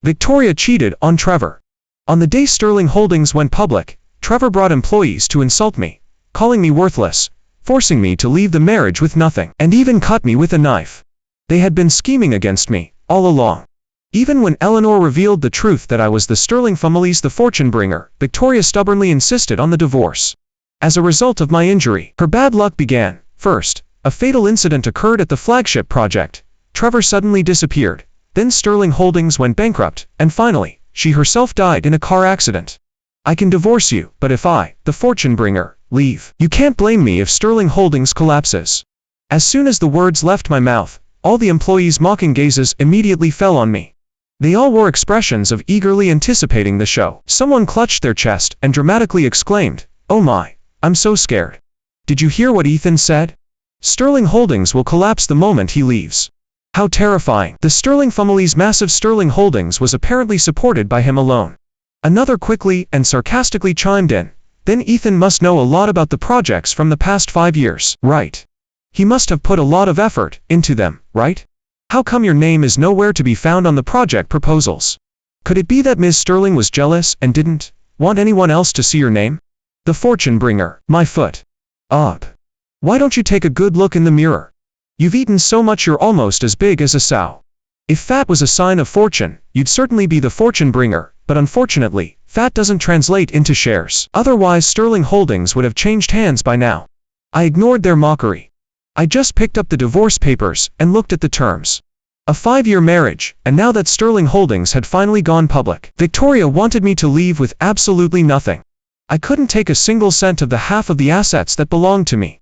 Victoria cheated on Trevor. On the day Sterling Holdings went public, Trevor brought employees to insult me, calling me worthless, forcing me to leave the marriage with nothing, and even cut me with a knife. They had been scheming against me, all along. Even when Eleanor revealed the truth that I was the Sterling family's the fortune bringer, Victoria stubbornly insisted on the divorce. As a result of my injury, her bad luck began. First, a fatal incident occurred at the flagship project. Trevor suddenly disappeared. Then Sterling Holdings went bankrupt, and finally, she herself died in a car accident. I can divorce you, but if I, the fortune bringer, leave, you can't blame me if Sterling Holdings collapses. As soon as the words left my mouth, all the employees' mocking gazes immediately fell on me. They all wore expressions of eagerly anticipating the show. Someone clutched their chest and dramatically exclaimed, "Oh my, I'm so scared. Did you hear what Ethan said? Sterling Holdings will collapse the moment he leaves." How terrifying. The Sterling family's massive Sterling Holdings was apparently supported by him alone. Another quickly and sarcastically chimed in, "Then Ethan must know a lot about the projects from the past 5 years, right? He must have put a lot of effort into them, right? How come your name is nowhere to be found on the project proposals? Could it be that Ms. Sterling was jealous and didn't want anyone else to see your name? The fortune bringer, my foot. Up. Why don't you take a good look in the mirror? You've eaten so much you're almost as big as a sow. If fat was a sign of fortune, you'd certainly be the fortune bringer, but unfortunately, fat doesn't translate into shares. Otherwise Sterling Holdings would have changed hands by now." I ignored their mockery. I just picked up the divorce papers and looked at the terms. A 5-year marriage, and now that Sterling Holdings had finally gone public, Victoria wanted me to leave with absolutely nothing. I couldn't take a single cent of the half of the assets that belonged to me.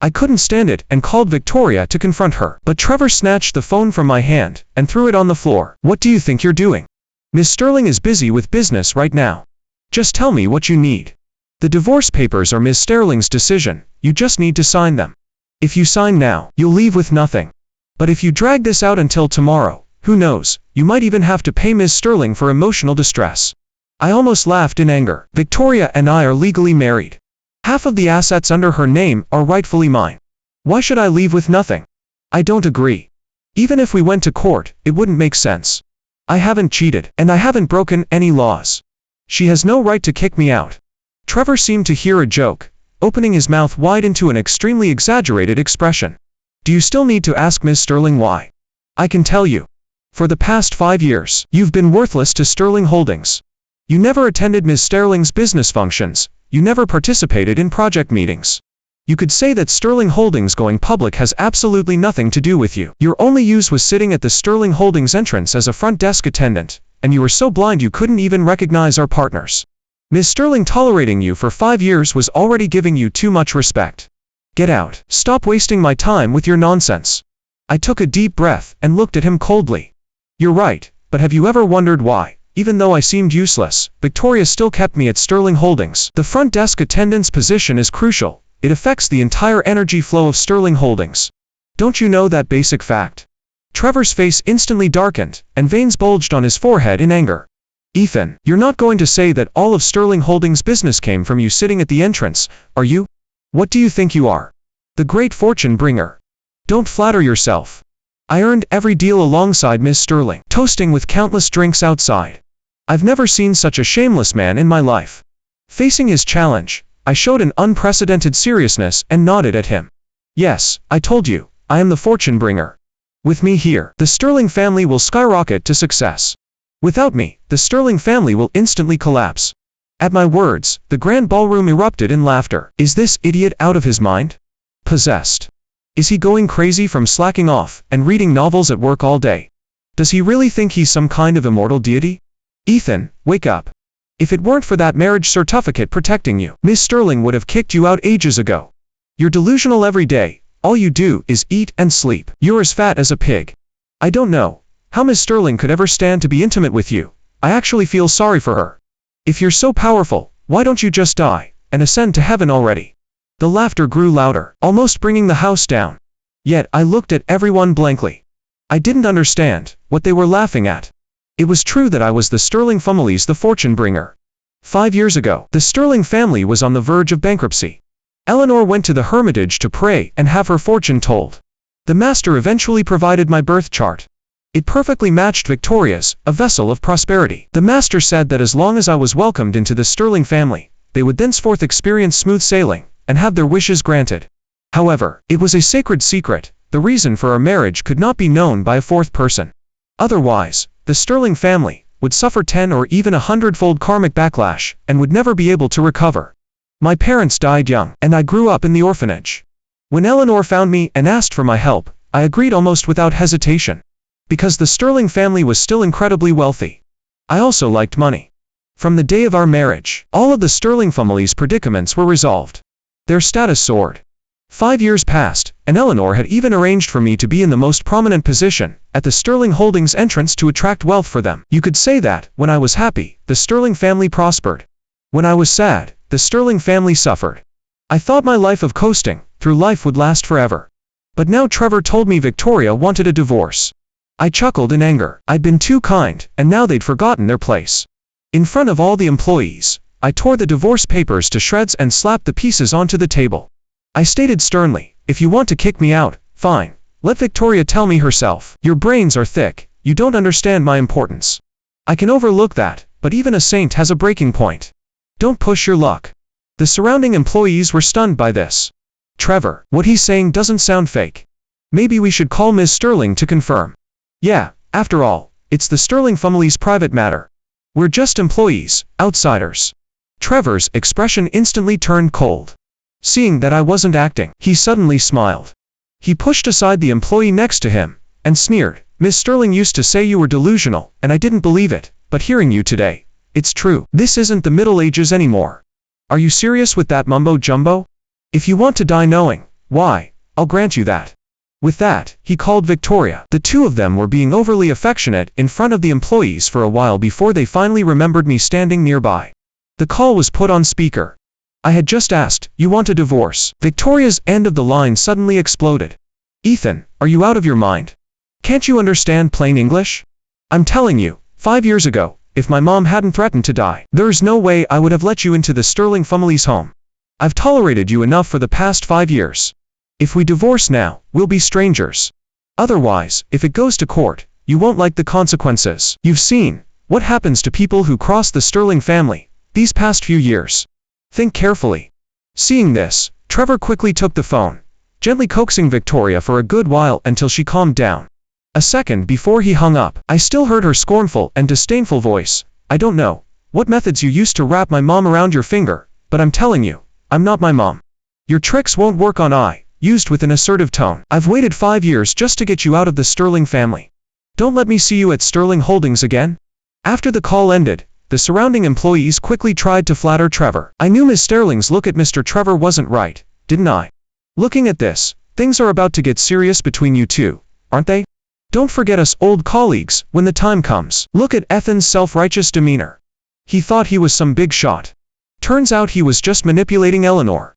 I couldn't stand it and called Victoria to confront her. But Trevor snatched the phone from my hand and threw it on the floor. "What do you think you're doing? Ms. Sterling is busy with business right now. Just tell me what you need. The divorce papers are Ms. Sterling's decision, you just need to sign them. If you sign now, you'll leave with nothing. But if you drag this out until tomorrow, who knows, you might even have to pay Ms. Sterling for emotional distress." I almost laughed in anger. Victoria and I are legally married. Half of the assets under her name are rightfully mine. Why should I leave with nothing? I don't agree. Even if we went to court, it wouldn't make sense. I haven't cheated, and I haven't broken any laws. She has no right to kick me out. Trevor seemed to hear a joke, opening his mouth wide into an extremely exaggerated expression. "Do you still need to ask Ms. Sterling why? I can tell you. For the past 5 years, you've been worthless to Sterling Holdings. You never attended Ms. Sterling's business functions, you never participated in project meetings. You could say that Sterling Holdings going public has absolutely nothing to do with you. Your only use was sitting at the Sterling Holdings entrance as a front desk attendant, and you were so blind you couldn't even recognize our partners. Ms. Sterling tolerating you for 5 years was already giving you too much respect. Get out. Stop wasting my time with your nonsense." I took a deep breath and looked at him coldly. "You're right, but have you ever wondered why, even though I seemed useless, Victoria still kept me at Sterling Holdings? The front desk attendant's position is crucial. It affects the entire energy flow of Sterling Holdings. Don't you know that basic fact?" Trevor's face instantly darkened, and veins bulged on his forehead in anger. "Ethan, you're not going to say that all of Sterling Holdings' business came from you sitting at the entrance, are you? What do you think you are? The great fortune bringer? Don't flatter yourself. I earned every deal alongside Ms. Sterling, toasting with countless drinks outside. I've never seen such a shameless man in my life." Facing his challenge, I showed an unprecedented seriousness and nodded at him. "Yes, I told you, I am the fortune bringer. With me here, the Sterling family will skyrocket to success. Without me, the Sterling family will instantly collapse." At my words, the grand ballroom erupted in laughter. Is this idiot out of his mind? Possessed? Is he going crazy from slacking off and reading novels at work all day? Does he really think he's some kind of immortal deity? Ethan, wake up. If it weren't for that marriage certificate protecting you, Ms. Sterling would have kicked you out ages ago. You're delusional every day. All you do is eat and sleep. You're as fat as a pig. I don't know how Ms. Sterling could ever stand to be intimate with you. I actually feel sorry for her. If you're so powerful, why don't you just die and ascend to heaven already?" The laughter grew louder, almost bringing the house down. Yet I looked at everyone blankly. I didn't understand what they were laughing at. It was true that I was the Sterling family's the fortune bringer. 5 years ago, the Sterling family was on the verge of bankruptcy. Eleanor went to the hermitage to pray and have her fortune told. The master eventually provided my birth chart. It perfectly matched Victoria's, a vessel of prosperity. The master said that as long as I was welcomed into the Sterling family, they would thenceforth experience smooth sailing, and have their wishes granted. However, it was a sacred secret. The reason for our marriage could not be known by a fourth person. Otherwise, the Sterling family would suffer 10 or even 100-fold karmic backlash, and would never be able to recover. My parents died young, and I grew up in the orphanage. When Eleanor found me and asked for my help, I agreed almost without hesitation. Because the Sterling family was still incredibly wealthy. I also liked money. From the day of our marriage, all of the Sterling family's predicaments were resolved. Their status soared. 5 years passed, and Eleanor had even arranged for me to be in the most prominent position at the Sterling Holdings entrance to attract wealth for them. You could say that, when I was happy, the Sterling family prospered. When I was sad, the Sterling family suffered. I thought my life of coasting through life would last forever. But now Trevor told me Victoria wanted a divorce. I chuckled in anger. I'd been too kind, and now they'd forgotten their place. In front of all the employees, I tore the divorce papers to shreds and slapped the pieces onto the table. I stated sternly, if you want to kick me out, fine. Let Victoria tell me herself. Your brains are thick, you don't understand my importance. I can overlook that, but even a saint has a breaking point. Don't push your luck. The surrounding employees were stunned by this. Trevor, what he's saying doesn't sound fake. Maybe we should call Ms. Sterling to confirm. Yeah, after all, it's the Sterling family's private matter. We're just employees, outsiders. Trevor's expression instantly turned cold. Seeing that I wasn't acting, he suddenly smiled. He pushed aside the employee next to him, and sneered, Ms. Sterling used to say you were delusional, and I didn't believe it, but hearing you today, it's true. This isn't the Middle Ages anymore. Are you serious with that mumbo-jumbo? If you want to die knowing, why, I'll grant you that. With that, he called Victoria. The two of them were being overly affectionate in front of the employees for a while before they finally remembered me standing nearby. The call was put on speaker. I had just asked, you want a divorce? Victoria's end of the line suddenly exploded. Ethan, are you out of your mind? Can't you understand plain English? I'm telling you, 5 years ago, if my mom hadn't threatened to die, there's no way I would have let you into the Sterling family's home. I've tolerated you enough for the past 5 years. If we divorce now, we'll be strangers. Otherwise, if it goes to court, you won't like the consequences. You've seen what happens to people who cross the Sterling family these past few years. Think carefully. Seeing this, Trevor quickly took the phone, gently coaxing Victoria for a good while until she calmed down. A second before he hung up, I still heard her scornful and disdainful voice. I don't know what methods you used to wrap my mom around your finger, but I'm telling you, I'm not my mom. Your tricks won't work on I, used with an assertive tone. I've waited 5 years just to get you out of the Sterling family. Don't let me see you at Sterling Holdings again. After the call ended, the surrounding employees quickly tried to flatter Trevor. I knew Ms. Sterling's look at Mr. Trevor wasn't right, didn't I? Looking at this, things are about to get serious between you two, aren't they? Don't forget us old colleagues when the time comes. Look at Ethan's self-righteous demeanor. He thought he was some big shot. Turns out he was just manipulating Eleanor.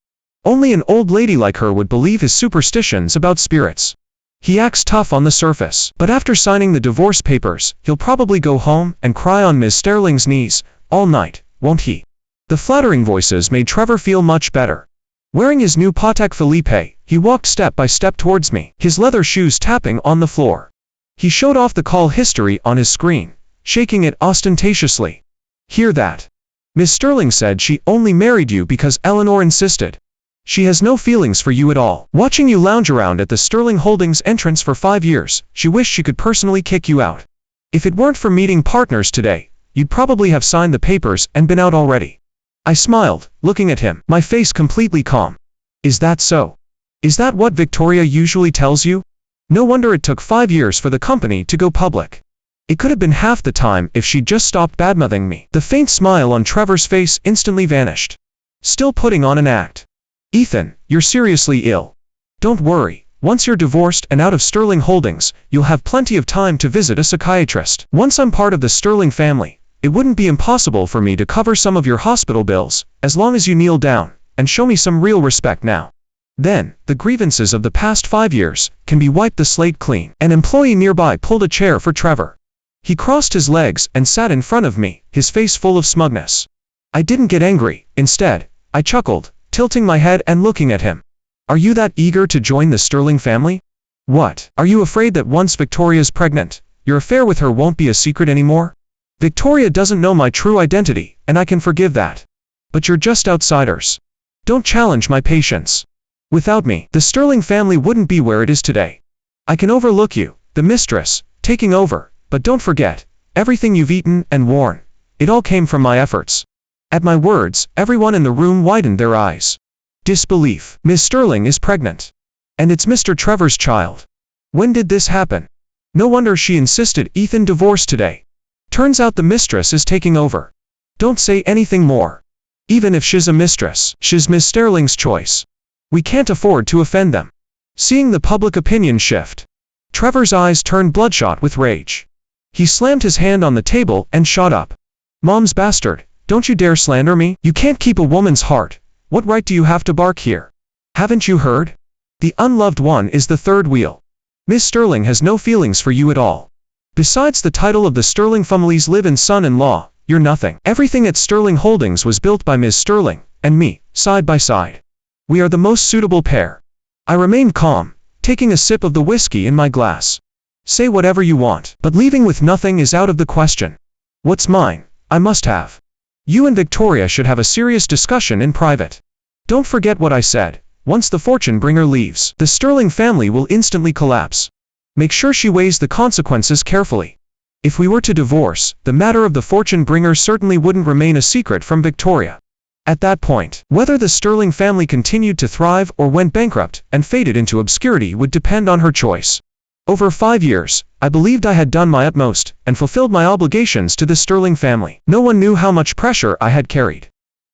Only an old lady like her would believe his superstitions about spirits. He acts tough on the surface, but after signing the divorce papers, he'll probably go home and cry on Ms. Sterling's knees all night, won't he? The flattering voices made Trevor feel much better. Wearing his new Patek Philippe, he walked step by step towards me, his leather shoes tapping on the floor. He showed off the call history on his screen, shaking it ostentatiously. Hear that? Ms. Sterling said she only married you because Eleanor insisted. She has no feelings for you at all. Watching you lounge around at the Sterling Holdings entrance for 5 years, she wished she could personally kick you out. If it weren't for meeting partners today, you'd probably have signed the papers and been out already. I smiled, looking at him, my face completely calm. Is that so? Is that what Victoria usually tells you? No wonder it took 5 years for the company to go public. It could have been half the time if she'd just stopped badmouthing me. The faint smile on Trevor's face instantly vanished. Still putting on an act. Ethan, you're seriously ill. Don't worry, once you're divorced and out of Sterling Holdings, you'll have plenty of time to visit a psychiatrist. Once I'm part of the Sterling family, it wouldn't be impossible for me to cover some of your hospital bills, as long as you kneel down and show me some real respect now. Then, the grievances of the past 5 years can be wiped the slate clean. An employee nearby pulled a chair for Trevor. He crossed his legs and sat in front of me, his face full of smugness. I didn't get angry, instead, I chuckled, tilting my head and looking at him. Are you that eager to join the Sterling family? What? Are you afraid that once Victoria's pregnant, Your affair with her won't be a secret anymore? Victoria doesn't know my true identity, and I can forgive that. But you're just outsiders. Don't challenge my patience. Without me, the Sterling family wouldn't be where it is today. I can overlook you, the mistress, taking over, but don't forget, everything you've eaten and worn, it all came from my efforts. At my words, everyone in the room widened their eyes. Disbelief. Miss Sterling is pregnant. And it's Mr. Trevor's child. When did this happen? No wonder she insisted Ethan divorce today. Turns out the mistress is taking over. Don't say anything more. Even if she's a mistress, she's Miss Sterling's choice. We can't afford to offend them. Seeing the public opinion shift, Trevor's eyes turned bloodshot with rage. He slammed his hand on the table and shot up. Mom's bastard, don't you dare slander me. You can't keep a woman's heart. What right do you have to bark here? Haven't you heard? The unloved one is the third wheel. Miss Sterling has no feelings for you at all. Besides the title of the Sterling family's live-in son-in-law, you're nothing. Everything at Sterling Holdings was built by Ms. Sterling, and me, side by side. We are the most suitable pair. I remained calm, taking a sip of the whiskey in my glass. Say whatever you want, but leaving with nothing is out of the question. What's mine, I must have. You and Victoria should have a serious discussion in private. Don't forget what I said. Once the fortune bringer leaves, the Sterling family will instantly collapse. Make sure she weighs the consequences carefully. If we were to divorce, the matter of the fortune bringer certainly wouldn't remain a secret from Victoria. At that point, whether the Sterling family continued to thrive or went bankrupt and faded into obscurity would depend on her choice. Over 5 years, I believed I had done my utmost and fulfilled my obligations to the Sterling family. No one knew how much pressure I had carried.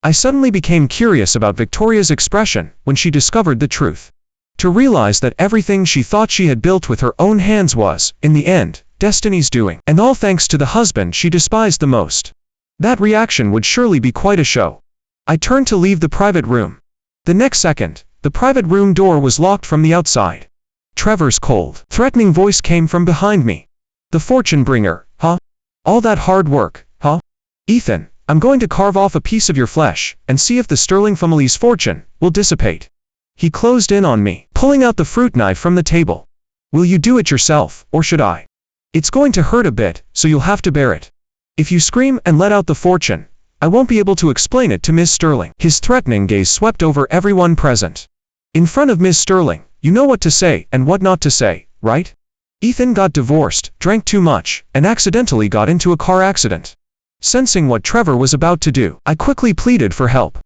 I suddenly became curious about Victoria's expression when she discovered the truth. To realize that everything she thought she had built with her own hands was, in the end, destiny's doing, and all thanks to the husband she despised the most. That reaction would surely be quite a show. I turned to leave the private room. The next second, the private room door was locked from the outside. Trevor's cold, threatening voice came from behind me. The fortune bringer, huh? All that hard work, huh? Ethan, I'm going to carve off a piece of your flesh and see if the Sterling family's fortune will dissipate. He closed in on me, pulling out the fruit knife from the table. Will you do it yourself, or should I? It's going to hurt a bit, so you'll have to bear it. If you scream and let out the fortune, I won't be able to explain it to Miss Sterling. His threatening gaze swept over everyone present. In front of Miss Sterling, you know what to say and what not to say, right? Ethan got divorced, drank too much, and accidentally got into a car accident. Sensing what Trevor was about to do, I quickly pleaded for help.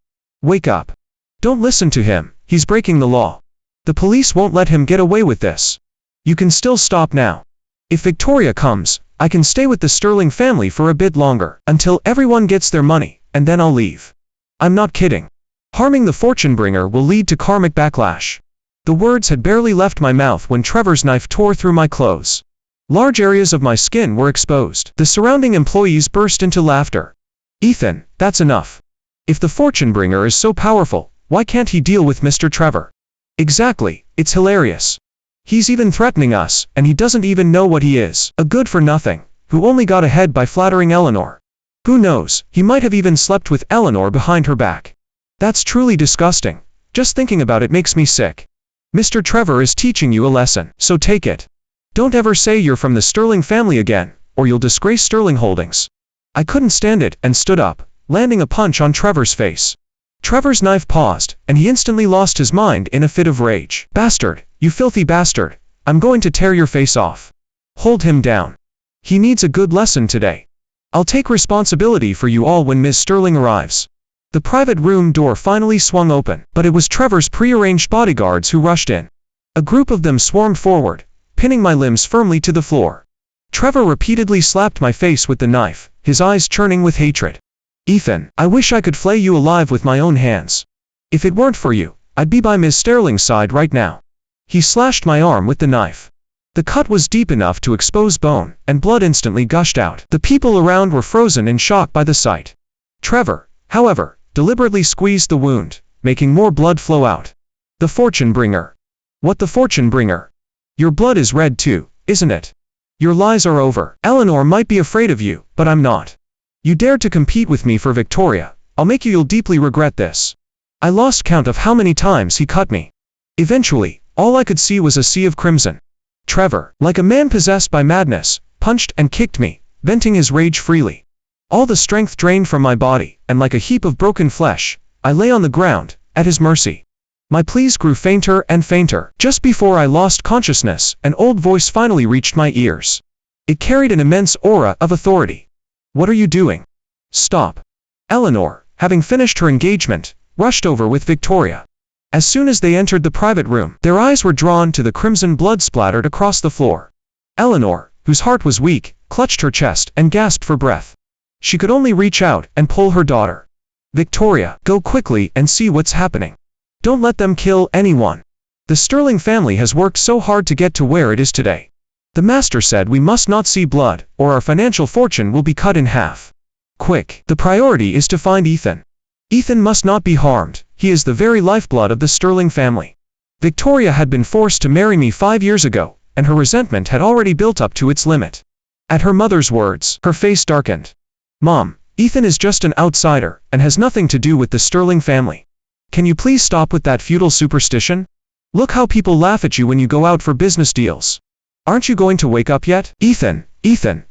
Wake up. Don't listen to him, he's breaking the law. The police won't let him get away with this. You can still stop now. If Victoria comes, I can stay with the Sterling family for a bit longer, until everyone gets their money, and then I'll leave. I'm not kidding. Harming the fortune bringer will lead to karmic backlash. The words had barely left my mouth when Trevor's knife tore through my clothes. Large areas of my skin were exposed. The surrounding employees burst into laughter. Ethan, that's enough. If the fortune bringer is so powerful, why can't he deal with Mr. Trevor? Exactly, it's hilarious. He's even threatening us, and he doesn't even know what he is. A good-for-nothing, who only got ahead by flattering Eleanor. Who knows, he might have even slept with Eleanor behind her back. That's truly disgusting. Just thinking about it makes me sick. Mr. Trevor is teaching you a lesson, so take it. Don't ever say you're from the Sterling family again, or you'll disgrace Sterling Holdings. I couldn't stand it and stood up, landing a punch on Trevor's face. Trevor's knife paused, and he instantly lost his mind in a fit of rage. Bastard, you filthy bastard, I'm going to tear your face off. Hold him down. He needs a good lesson today. I'll take responsibility for you all when Miss Sterling arrives. The private room door finally swung open, but it was Trevor's prearranged bodyguards who rushed in. A group of them swarmed forward, pinning my limbs firmly to the floor. Trevor repeatedly slapped my face with the knife, his eyes churning with hatred. Ethan, I wish I could flay you alive with my own hands. If it weren't for you, I'd be by Miss Sterling's side right now. He slashed my arm with the knife. The cut was deep enough to expose bone, and blood instantly gushed out. The people around were frozen in shock by the sight. Trevor, however, deliberately squeezed the wound, making more blood flow out. The fortune bringer. What the fortune bringer? Your blood is red too, isn't it? Your lies are over. Eleanor might be afraid of you, but I'm not. You dared to compete with me for Victoria. I'll make you'll deeply regret this. I lost count of how many times he cut me. Eventually, all I could see was a sea of crimson. Trevor, like a man possessed by madness, punched and kicked me, venting his rage freely. All the strength drained from my body, and like a heap of broken flesh, I lay on the ground, at his mercy. My pleas grew fainter and fainter. Just before I lost consciousness, an old voice finally reached my ears. It carried an immense aura of authority. "What are you doing? Stop." Eleanor, having finished her engagement, rushed over with Victoria. As soon as they entered the private room, their eyes were drawn to the crimson blood splattered across the floor. Eleanor, whose heart was weak, clutched her chest and gasped for breath. She could only reach out and pull her daughter. "Victoria, go quickly and see what's happening. Don't let them kill anyone. The Sterling family has worked so hard to get to where it is today. The master said we must not see blood, or our financial fortune will be cut in half. Quick, the priority is to find Ethan. Ethan must not be harmed, he is the very lifeblood of the Sterling family. Victoria had been forced to marry me 5 years ago, and her resentment had already built up to its limit." At her mother's words, her face darkened. "Mom, Ethan is just an outsider, and has nothing to do with the Sterling family. Can you please stop with that feudal superstition? Look how people laugh at you when you go out for business deals. Aren't you going to wake up yet? Ethan,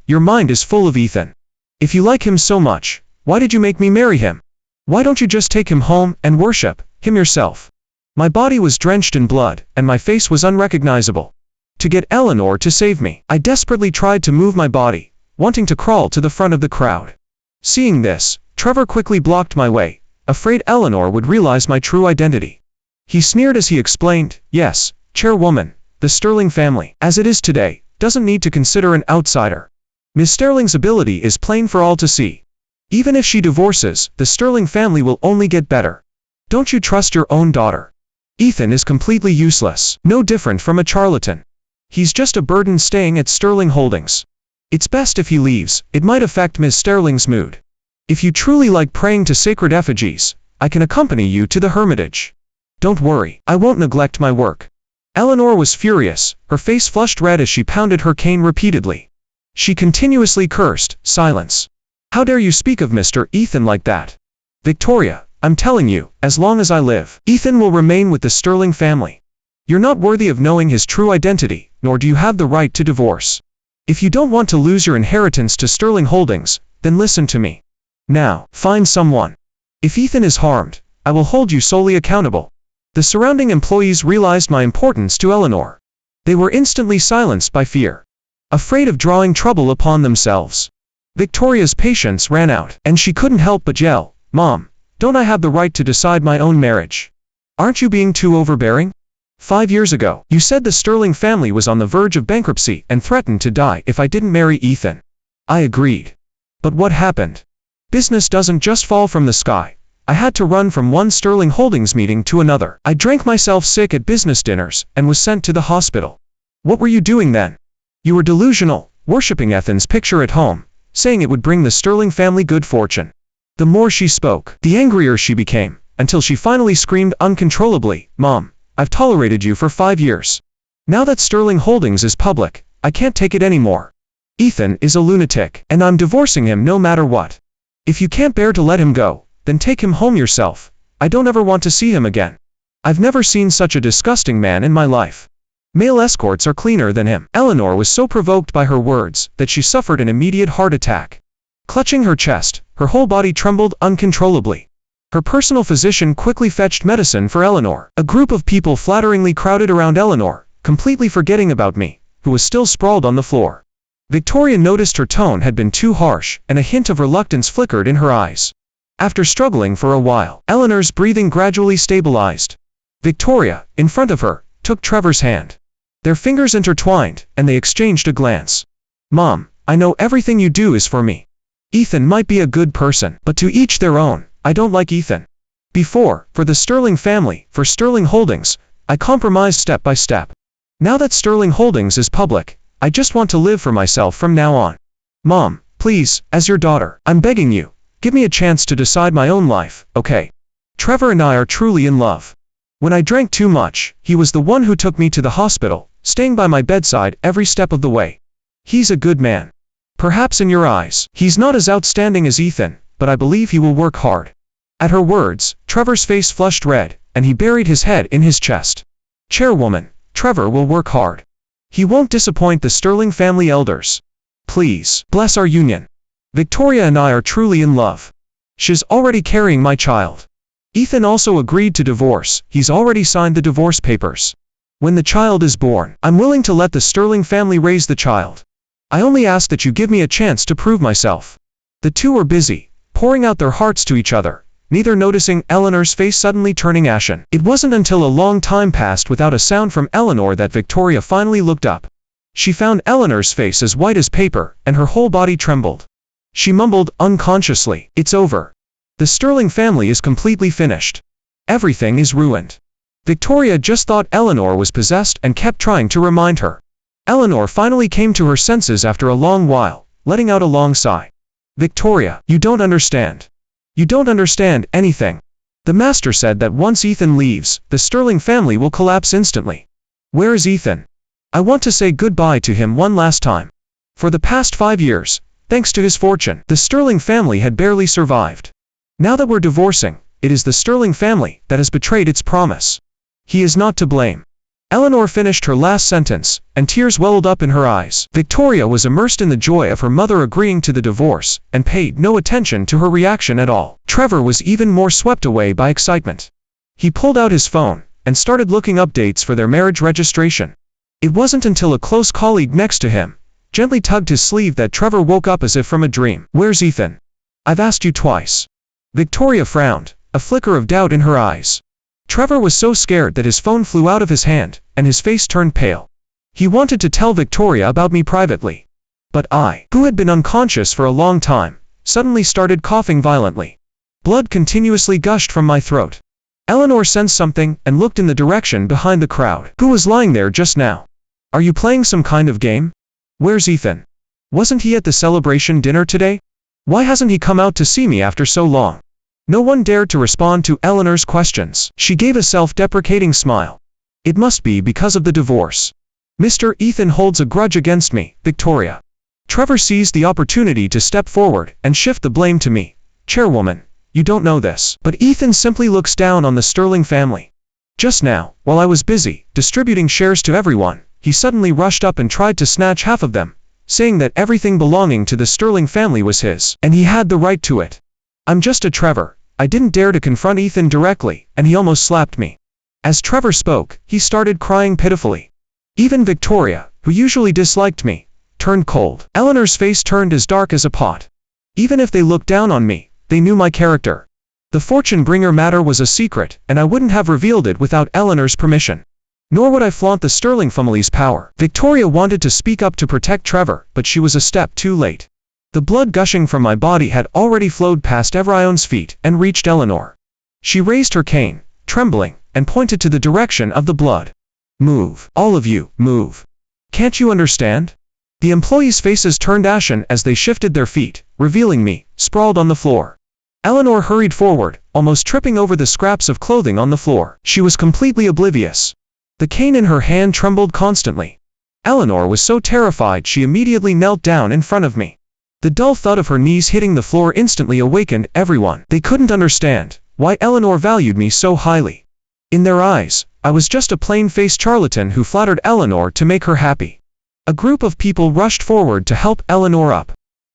your mind is full of Ethan. If you like him so much, why did you make me marry him? Why don't you just take him home and worship him yourself?" My body was drenched in blood, and my face was unrecognizable. To get Eleanor to save me, I desperately tried to move my body, wanting to crawl to the front of the crowd. Seeing this, Trevor quickly blocked my way, afraid Eleanor would realize my true identity. He sneered as he explained, "Yes, chairwoman, the Sterling family, as it is today, doesn't need to consider an outsider. Miss Sterling's ability is plain for all to see. Even if she divorces, the Sterling family will only get better. Don't you trust your own daughter? Ethan is completely useless, no different from a charlatan. He's just a burden staying at Sterling Holdings. It's best if he leaves, it might affect Miss Sterling's mood. If you truly like praying to sacred effigies, I can accompany you to the hermitage. Don't worry, I won't neglect my work." Eleanor was furious, her face flushed red as she pounded her cane repeatedly. She continuously cursed, "Silence. How dare you speak of Mr. Ethan like that? Victoria, I'm telling you, as long as I live, Ethan will remain with the Sterling family. You're not worthy of knowing his true identity, nor do you have the right to divorce. If you don't want to lose your inheritance to Sterling Holdings, then listen to me. Now, find someone. If Ethan is harmed, I will hold you solely accountable." The surrounding employees realized my importance to Eleanor. They were instantly silenced by fear, afraid of drawing trouble upon themselves. Victoria's patience ran out, and she couldn't help but yell, "Mom, don't I have the right to decide my own marriage? Aren't you being too overbearing? 5 years ago, you said the Sterling family was on the verge of bankruptcy and threatened to die if I didn't marry Ethan. I agreed. But what happened? Business doesn't just fall from the sky. I had to run from one Sterling Holdings meeting to another. I drank myself sick at business dinners and was sent to the hospital. What were you doing then? You were delusional, worshipping Ethan's picture at home, saying it would bring the Sterling family good fortune." The more she spoke, the angrier she became, until she finally screamed uncontrollably, "Mom, I've tolerated you for 5 years. Now that Sterling Holdings is public, I can't take it anymore. Ethan is a lunatic, and I'm divorcing him no matter what. If you can't bear to let him go, then take him home yourself. I don't ever want to see him again. I've never seen such a disgusting man in my life. Male escorts are cleaner than him." Eleanor was so provoked by her words that she suffered an immediate heart attack. Clutching her chest, her whole body trembled uncontrollably. Her personal physician quickly fetched medicine for Eleanor. A group of people flatteringly crowded around Eleanor, completely forgetting about me, who was still sprawled on the floor. Victoria noticed her tone had been too harsh, and a hint of reluctance flickered in her eyes. After struggling for a while, Eleanor's breathing gradually stabilized. Victoria, in front of her, took Trevor's hand. Their fingers intertwined, and they exchanged a glance. "Mom, I know everything you do is for me. Ethan might be a good person, but to each their own. I don't like Ethan. Before, for the Sterling family, for Sterling Holdings, I compromised step by step. Now that Sterling Holdings is public, I just want to live for myself from now on. Mom, please, as your daughter, I'm begging you, give me a chance to decide my own life, okay? Trevor and I are truly in love. When I drank too much, he was the one who took me to the hospital, staying by my bedside every step of the way. He's a good man. Perhaps in your eyes, he's not as outstanding as Ethan, but I believe he will work hard." At her words, Trevor's face flushed red, and he buried his head in his chest. "Chairwoman, Trevor will work hard. He won't disappoint the Sterling family elders. Please, bless our union. Victoria and I are truly in love. She's already carrying my child. Ethan also agreed to divorce. He's already signed the divorce papers. When the child is born, I'm willing to let the Sterling family raise the child. I only ask that you give me a chance to prove myself. The two were busy, pouring out their hearts to each other, neither noticing Eleanor's face suddenly turning ashen. It wasn't until a long time passed without a sound from Eleanor that Victoria finally looked up. She found Eleanor's face as white as paper, and her whole body trembled. She mumbled unconsciously, "It's over. The Sterling family is completely finished. Everything is ruined." Victoria just thought Eleanor was possessed and kept trying to remind her. Eleanor finally came to her senses after a long while, letting out a long sigh. "Victoria, you don't understand. You don't understand anything. The master said that once Ethan leaves, the Sterling family will collapse instantly. Where is Ethan? I want to say goodbye to him one last time. For the past 5 years, thanks to his fortune, the Sterling family had barely survived. Now that we're divorcing, it is the Sterling family that has betrayed its promise. He is not to blame." Eleanor finished her last sentence, and tears welled up in her eyes. Victoria was immersed in the joy of her mother agreeing to the divorce, and paid no attention to her reaction at all. Trevor was even more swept away by excitement. He pulled out his phone, and started looking up dates for their marriage registration. It wasn't until a close colleague next to him gently tugged his sleeve that Trevor woke up as if from a dream. "Where's Ethan? I've asked you twice." Victoria frowned, a flicker of doubt in her eyes. Trevor was so scared that his phone flew out of his hand, and his face turned pale. He wanted to tell Victoria about me privately. But I, who had been unconscious for a long time, suddenly started coughing violently. Blood continuously gushed from my throat. Eleanor sensed something and looked in the direction behind the crowd. "Who was lying there just now? Are you playing some kind of game? Where's Ethan? Wasn't he at the celebration dinner today? Why hasn't he come out to see me after so long?" No one dared to respond to Eleanor's questions. She gave a self-deprecating smile. "It must be because of the divorce. Mr. Ethan holds a grudge against me, Victoria." Trevor seized the opportunity to step forward and shift the blame to me. "Chairwoman, you don't know this, but Ethan simply looks down on the Sterling family. Just now, while I was busy distributing shares to everyone, he suddenly rushed up and tried to snatch half of them, saying that everything belonging to the Sterling family was his, and he had the right to it. I'm just a Trevor. I didn't dare to confront Ethan directly, and he almost slapped me." As Trevor spoke, he started crying pitifully. Even Victoria, who usually disliked me, turned cold. Eleanor's face turned as dark as a pot. Even if they looked down on me, they knew my character. The fortune bringer matter was a secret, and I wouldn't have revealed it without Eleanor's permission. Nor would I flaunt the Sterling family's power. Victoria wanted to speak up to protect Trevor, but she was a step too late. The blood gushing from my body had already flowed past Evrion's feet and reached Eleanor. She raised her cane, trembling, and pointed to the direction of the blood. "Move, all of you, move. Can't you understand?" The employees' faces turned ashen as they shifted their feet, revealing me, sprawled on the floor. Eleanor hurried forward, almost tripping over the scraps of clothing on the floor. She was completely oblivious. The cane in her hand trembled constantly. Eleanor was so terrified she immediately knelt down in front of me. The dull thud of her knees hitting the floor instantly awakened everyone. They couldn't understand why Eleanor valued me so highly. In their eyes, I was just a plain-faced charlatan who flattered Eleanor to make her happy. A group of people rushed forward to help Eleanor up.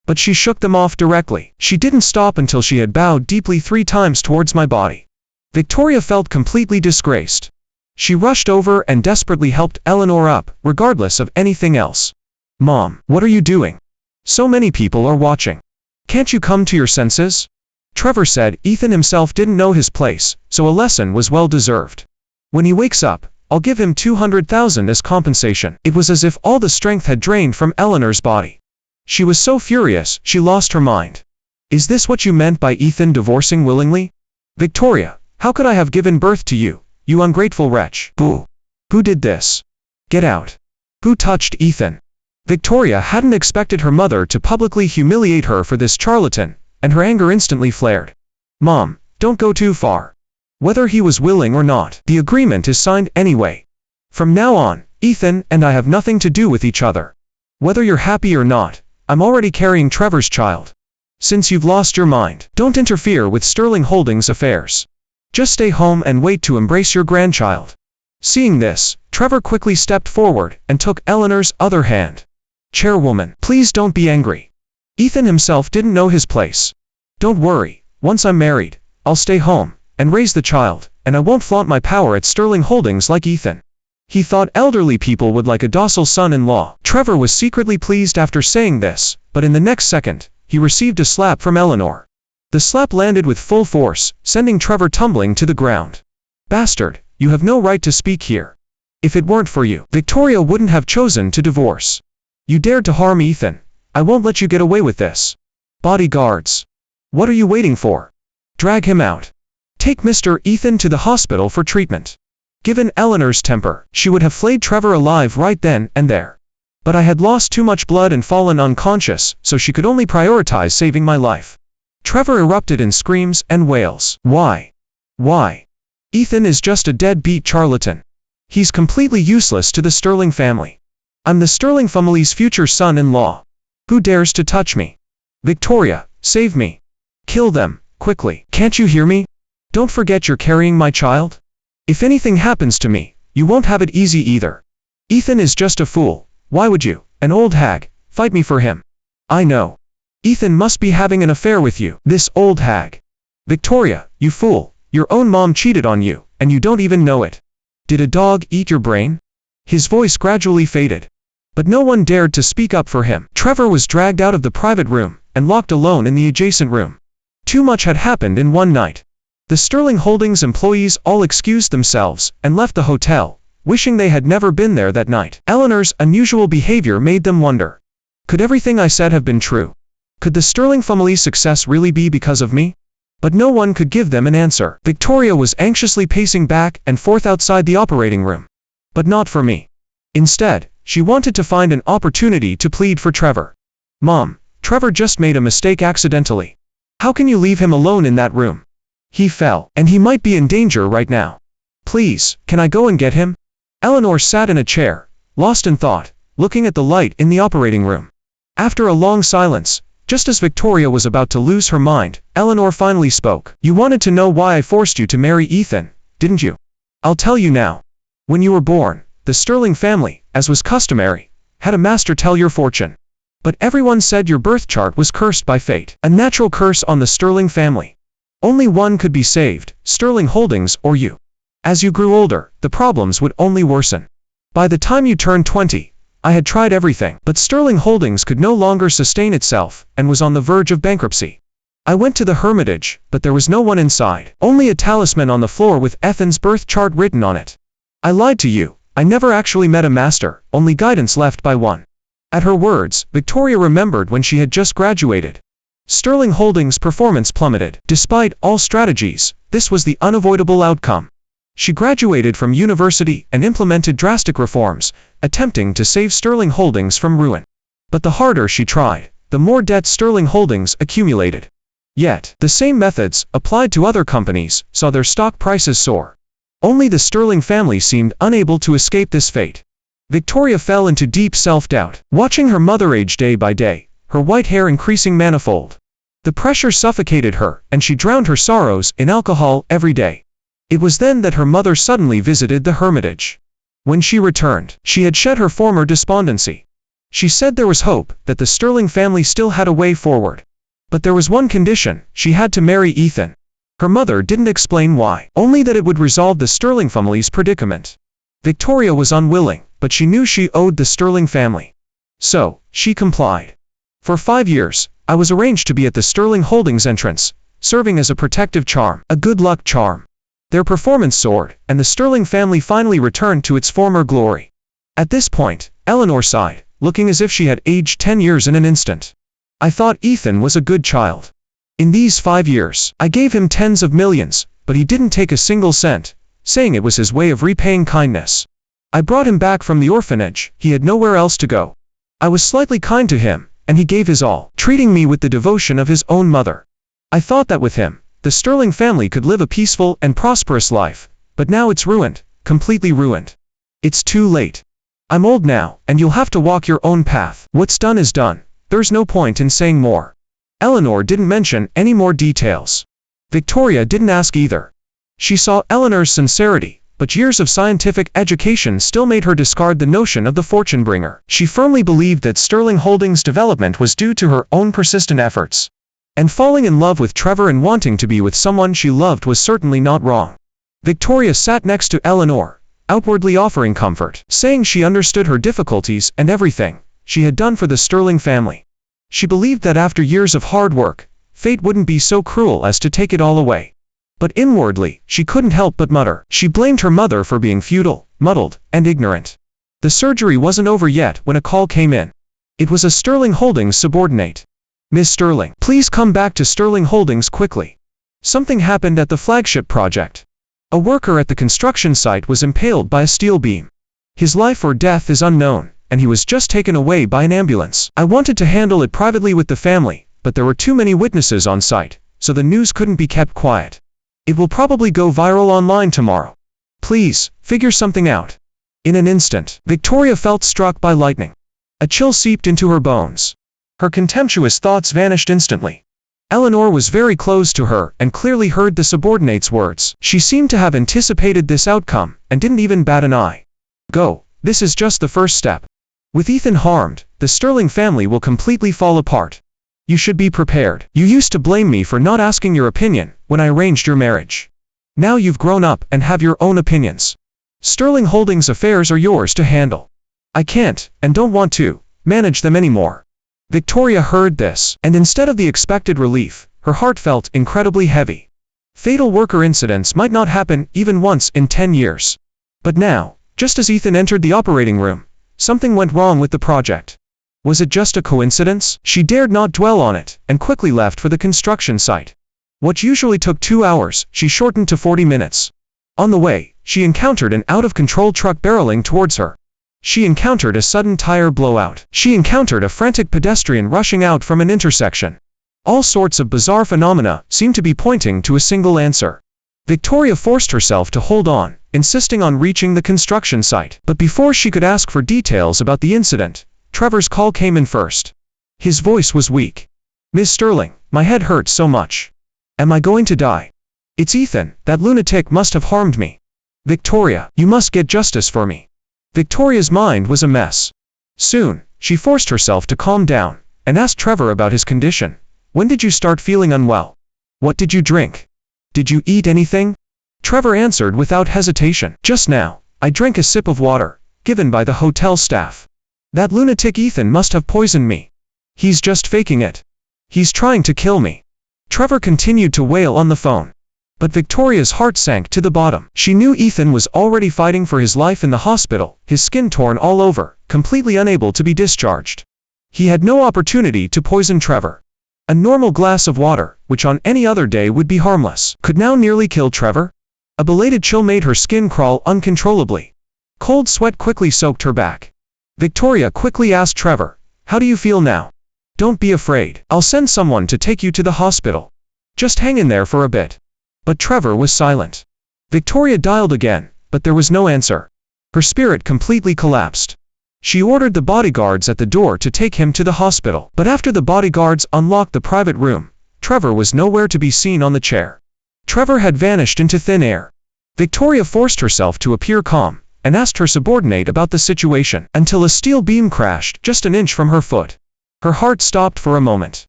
But she shook them off directly. She didn't stop until she had bowed deeply 3 times towards my body. Victoria felt completely disgraced. She rushed over and desperately helped Eleanor up, regardless of anything else. "Mom, what are you doing? So many people are watching. Can't you come to your senses?" Trevor said Ethan himself didn't know his place, so a lesson was well deserved. "When he wakes up, I'll give him 200,000 as compensation." It was as if all the strength had drained from Eleanor's body. She was so furious, she lost her mind. "Is this what you meant by Ethan divorcing willingly? Victoria, how could I have given birth to you, you ungrateful wretch? Who? Who did this? Get out. Who touched Ethan?" Victoria hadn't expected her mother to publicly humiliate her for this charlatan, and her anger instantly flared. "Mom, don't go too far. Whether he was willing or not, the agreement is signed anyway. From now on, Ethan and I have nothing to do with each other. Whether you're happy or not, I'm already carrying Trevor's child. Since you've lost your mind, don't interfere with Sterling Holdings' affairs. Just stay home and wait to embrace your grandchild." Seeing this, Trevor quickly stepped forward and took Eleanor's other hand. Chairwoman, please don't be angry. Ethan himself didn't know his place. Don't worry, once I'm married, I'll stay home and raise the child, and I won't flaunt my power at Sterling Holdings like Ethan. He thought elderly people would like a docile son-in-law. Trevor was secretly pleased after saying this, but in the next second, he received a slap from Eleanor. The slap landed with full force, sending Trevor tumbling to the ground. Bastard, you have no right to speak here. If it weren't for you, Victoria wouldn't have chosen to divorce. You dared to harm Ethan. I won't let you get away with this. Bodyguards. What are you waiting for? Drag him out. Take Mr. Ethan to the hospital for treatment. Given Eleanor's temper, she would have flayed Trevor alive right then and there. But I had lost too much blood and fallen unconscious, so she could only prioritize saving my life. Trevor erupted in screams and wails. Why? Why? Ethan is just a deadbeat charlatan. He's completely useless to the Sterling family. I'm the Sterling family's future son-in-law. Who dares to touch me? Victoria, save me. Kill them, quickly. Can't you hear me? Don't forget you're carrying my child. If anything happens to me, you won't have it easy either. Ethan is just a fool. Why would you, an old hag, fight me for him? I know. Ethan must be having an affair with you, this old hag. Victoria, you fool, your own mom cheated on you, and you don't even know it. Did a dog eat your brain? His voice gradually faded. But no one dared to speak up for him. Trevor was dragged out of the private room, and locked alone in the adjacent room. Too much had happened in one night. The Sterling Holdings employees all excused themselves, and left the hotel, wishing they had never been there that night. Eleanor's unusual behavior made them wonder. Could everything I said have been true? Could the Sterling family's success really be because of me? But no one could give them an answer. Victoria was anxiously pacing back and forth outside the operating room. But not for me. Instead, she wanted to find an opportunity to plead for Trevor. Mom, Trevor just made a mistake accidentally. How can you leave him alone in that room? He fell, and he might be in danger right now. Please, can I go and get him? Eleanor sat in a chair, lost in thought, looking at the light in the operating room. After a long silence, just as Victoria was about to lose her mind, Eleanor finally spoke. You wanted to know why I forced you to marry Ethan, didn't you? I'll tell you now. When you were born, the Sterling family, as was customary, had a master tell your fortune. But everyone said your birth chart was cursed by fate, a natural curse on the Sterling family. Only one could be saved, Sterling Holdings or you. As you grew older, the problems would only worsen. By the time you turned 20, I had tried everything, but Sterling Holdings could no longer sustain itself, and was on the verge of bankruptcy. I went to the Hermitage, but there was no one inside, only a talisman on the floor with Ethan's birth chart written on it. I lied to you, I never actually met a master, only guidance left by one. At her words, Victoria remembered when she had just graduated. Sterling Holdings' performance plummeted. Despite all strategies, this was the unavoidable outcome. She graduated from university and implemented drastic reforms, attempting to save Sterling Holdings from ruin. But the harder she tried, the more debt Sterling Holdings accumulated. Yet, the same methods, applied to other companies, saw their stock prices soar. Only the Sterling family seemed unable to escape this fate. Victoria fell into deep self-doubt, watching her mother age day by day, her white hair increasing manifold. The pressure suffocated her, and she drowned her sorrows in alcohol every day. It was then that her mother suddenly visited the Hermitage. When she returned, she had shed her former despondency. She said there was hope, that the Sterling family still had a way forward. But there was one condition: she had to marry Ethan. Her mother didn't explain why, only that it would resolve the Sterling family's predicament. Victoria was unwilling, but she knew she owed the Sterling family. So, she complied. For 5 years, I was arranged to be at the Sterling Holdings entrance, serving as a protective charm, a good luck charm. Their performance soared, and the Sterling family finally returned to its former glory. At this point, Eleanor sighed, looking as if she had aged 10 years in an instant. I thought Ethan was a good child. In these 5 years, I gave him tens of millions, but he didn't take a single cent, saying it was his way of repaying kindness. I brought him back from the orphanage, he had nowhere else to go. I was slightly kind to him, and he gave his all, treating me with the devotion of his own mother. I thought that with him, the Sterling family could live a peaceful and prosperous life, but now it's ruined, completely ruined. It's too late. I'm old now, and you'll have to walk your own path. What's done is done, there's no point in saying more. Eleanor didn't mention any more details. Victoria didn't ask either. She saw Eleanor's sincerity, but years of scientific education still made her discard the notion of the fortune bringer. She firmly believed that Sterling Holdings' development was due to her own persistent efforts. And falling in love with Trevor and wanting to be with someone she loved was certainly not wrong. Victoria sat next to Eleanor, outwardly offering comfort, saying she understood her difficulties and everything she had done for the Sterling family. She believed that after years of hard work, fate wouldn't be so cruel as to take it all away. But inwardly, she couldn't help but mutter. She blamed her mother for being futile, muddled, and ignorant. The surgery wasn't over yet when a call came in. It was a Sterling Holdings subordinate. "Miss Sterling, please come back to Sterling Holdings quickly. Something happened at the flagship project. A worker at the construction site was impaled by a steel beam. His life or death is unknown, and he was just taken away by an ambulance. I wanted to handle it privately with the family, but there were too many witnesses on site, so the news couldn't be kept quiet. It will probably go viral online tomorrow. Please, figure something out." In an instant, Victoria felt struck by lightning. A chill seeped into her bones. Her contemptuous thoughts vanished instantly. Eleanor was very close to her and clearly heard the subordinate's words. She seemed to have anticipated this outcome and didn't even bat an eye. "Go, this is just the first step. With Ethan harmed, the Sterling family will completely fall apart. You should be prepared. You used to blame me for not asking your opinion when I arranged your marriage. Now you've grown up and have your own opinions. Sterling Holdings affairs are yours to handle. I can't, and don't want to, manage them anymore." Victoria heard this, and instead of the expected relief, her heart felt incredibly heavy. Fatal worker incidents might not happen even once in 10 years. But now, just as Ethan entered the operating room, something went wrong with the project. Was it just a coincidence? She dared not dwell on it, and quickly left for the construction site. What usually took 2 hours, she shortened to 40 minutes. On the way, she encountered an out-of-control truck barreling towards her. She encountered a sudden tire blowout. She encountered a frantic pedestrian rushing out from an intersection. All sorts of bizarre phenomena seemed to be pointing to a single answer. Victoria forced herself to hold on, insisting on reaching the construction site. But before she could ask for details about the incident, Trevor's call came in first. His voice was weak. "Miss Sterling, my head hurts so much. Am I going to die? It's Ethan, that lunatic must have harmed me. Victoria, you must get justice for me." Victoria's mind was a mess. Soon, she forced herself to calm down, and asked Trevor about his condition. "When did you start feeling unwell? What did you drink? Did you eat anything?" Trevor answered without hesitation. "Just now, I drank a sip of water, given by the hotel staff. That lunatic Ethan must have poisoned me. He's just faking it. He's trying to kill me." Trevor continued to wail on the phone. But Victoria's heart sank to the bottom. She knew Ethan was already fighting for his life in the hospital, his skin torn all over, completely unable to be discharged. He had no opportunity to poison Trevor. A normal glass of water, which on any other day would be harmless, could now nearly kill Trevor. A belated chill made her skin crawl uncontrollably. Cold sweat quickly soaked her back. Victoria quickly asked Trevor, "How do you feel now? Don't be afraid. I'll send someone to take you to the hospital. Just hang in there for a bit." But Trevor was silent. Victoria dialed again, but there was no answer. Her spirit completely collapsed. She ordered the bodyguards at the door to take him to the hospital. But after the bodyguards unlocked the private room, Trevor was nowhere to be seen on the chair. Trevor had vanished into thin air. Victoria forced herself to appear calm, and asked her subordinate about the situation, until a steel beam crashed just an inch from her foot. Her heart stopped for a moment.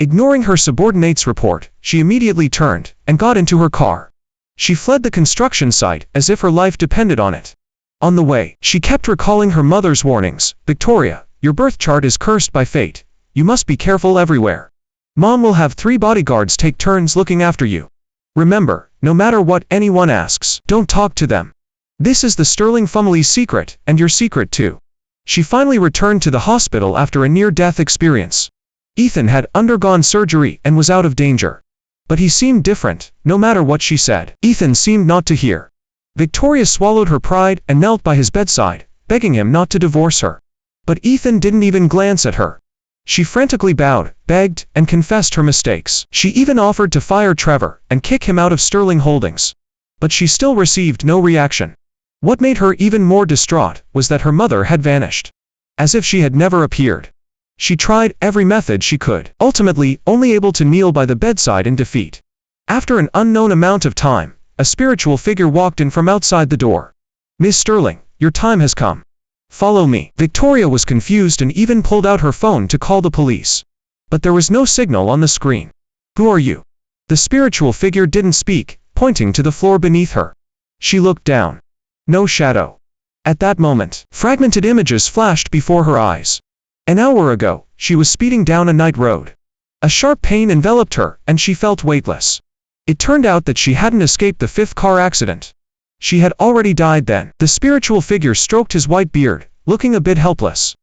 Ignoring her subordinate's report, she immediately turned and got into her car. She fled the construction site as if her life depended on it. On the way, she kept recalling her mother's warnings. "Victoria, your birth chart is cursed by fate. You must be careful everywhere. Mom will have 3 bodyguards take turns looking after you. Remember, no matter what anyone asks, don't talk to them. This is the Sterling family's secret, and your secret too." She finally returned to the hospital after a near-death experience. Ethan had undergone surgery and was out of danger. But he seemed different, no matter what she said. Ethan seemed not to hear. Victoria swallowed her pride and knelt by his bedside, begging him not to divorce her. But Ethan didn't even glance at her. She frantically bowed, begged, and confessed her mistakes. She even offered to fire Trevor and kick him out of Sterling Holdings. But she still received no reaction. What made her even more distraught was that her mother had vanished. As if she had never appeared. She tried every method she could, ultimately only able to kneel by the bedside in defeat. After an unknown amount of time, a spiritual figure walked in from outside the door. "Miss Sterling, your time has come. Follow me." Victoria was confused and even pulled out her phone to call the police. But there was no signal on the screen. "Who are you?" The spiritual figure didn't speak, pointing to the floor beneath her. She looked down. No shadow. At that moment, fragmented images flashed before her eyes. An hour ago, she was speeding down a night road. A sharp pain enveloped her, and she felt weightless. It turned out that she hadn't escaped the fifth car accident. She had already died then. The spiritual figure stroked his white beard, looking a bit helpless.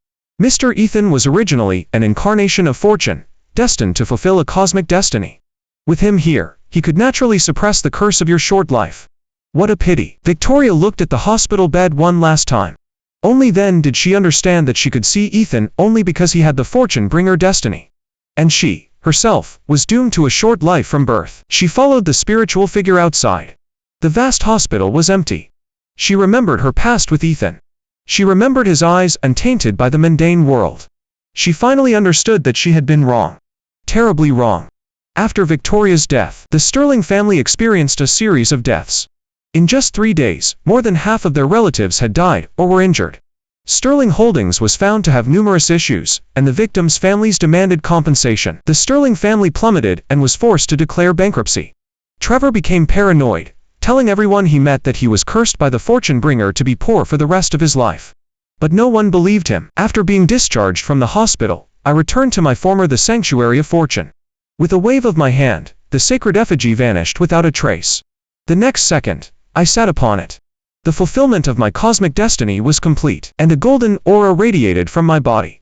Mr. Ethan was originally an incarnation of fortune, destined to fulfill a cosmic destiny. With him here, he could naturally suppress the curse of your short life. What a pity. Victoria looked at the hospital bed one last time. Only then did she understand that she could see Ethan only because he had the fortune-bringer destiny. And she, herself, was doomed to a short life from birth. She followed the spiritual figure outside. The vast hospital was empty. She remembered her past with Ethan. She remembered his eyes untainted by the mundane world. She finally understood that she had been wrong. Terribly wrong. After Victoria's death, the Sterling family experienced a series of deaths. In just 3 days, more than half of their relatives had died or were injured. Sterling Holdings was found to have numerous issues, and the victims' families demanded compensation. The Sterling family plummeted and was forced to declare bankruptcy. Trevor became paranoid, telling everyone he met that he was cursed by the fortune bringer to be poor for the rest of his life. But no one believed him. After being discharged from the hospital, I returned to my former the sanctuary of fortune. With a wave of my hand, the sacred effigy vanished without a trace. The next second, I sat upon it. The fulfillment of my cosmic destiny was complete, and a golden aura radiated from my body.